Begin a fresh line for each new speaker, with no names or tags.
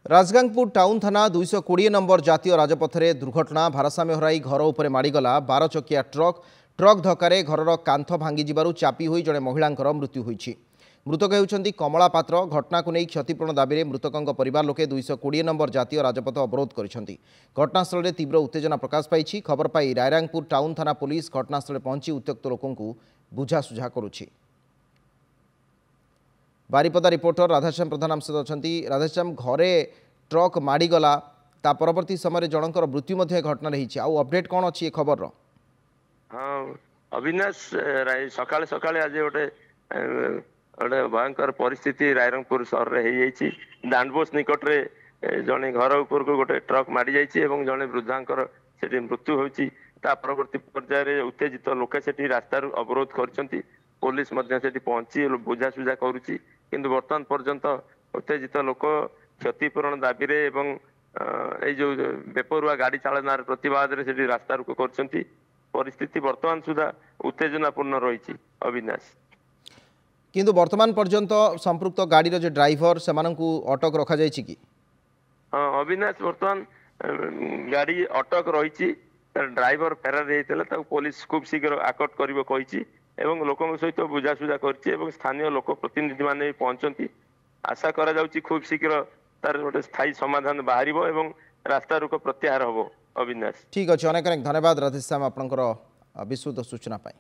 Rajgangpur town थाना 220 number जातीय राजपथरे दुर्घटना भारसाम्य हराई घर उपरे माड़ीगला 12 चकिया ट्रक धक्के घर कांथ भांगी जिबारु चापी होई जड़े महिलांकर मृत्यु होईछि। मृतक हेउछन्ती कमला पात्र। घटना को नहीं क्षतिपूरण दाबी में मृतकों परिवार लोके 220 नंबर जातीय राजपथ अवरोध करिसेंती। घटनास्थल में तीव्र उत्तेजना प्रकाश पाई। खबर पाई रायरंगपुर टाउन थाना पुलिस घटनास्थल पहुंची उत्त्यक्त लोकों बुझासुझा करुछि। बारिपदा रिपोर्टर राधेश्याम प्रधान आम सहित अच्छा। राधेश्याम, घरे ट्रक माड़ीगला परवर्ती समय जनकर मृत्यु घटना रही अपडेट कौन अच्छी खबर?
हाँ अविनाश, सकाळे सकाळे आज गोटे गोटे भयंकर परिस्थिति रायरंगपुर सहर में दांडबोस निकट रे जड़े घर उपर को गोटे ट्रक माड़ी जाइए और जड़े वृद्धांकर से मृत्यु होती। परवर्ती पर्यायर उत्तेजित लोके से रास्ता अवरोध कर पुलिस पहुंची बुझासुझा करुच्ची किंतु वर्तमान पर्यंत उत्तेजित लोक क्षतिपूरण दाबी जो बेपरुआ गाड़ी चालनार प्रतिवाद से रास्ता रोको कर परिस्थिति वर्तमान सुधा उत्तेजनापूर्ण रही। अविनाश,
किंतु वर्तमान पर्यंत संपृक्त गाड़ी जो ड्राइवर से अटक रखा जायछि कि?
हाँ अविनाश, वर्तमान गाड़ी अटक रही। ड्राइवर फेरार होता पुलिस खूब शीघ्र आकट कर लोकों सहित बुझासुझा कर स्थानीय लोक प्रतिनिधि माने पहुंचती। आशा करा जाउची खूब शीघ्र तार गोटे स्थायी समाधान बाहर एवं रास्ता रोक प्रत्याहार हम। अविनाश,
ठीक अच्छे। अनेक अनेक धन्यवाद राधेश्याम आपंकर विस्तृत सूचना पाई।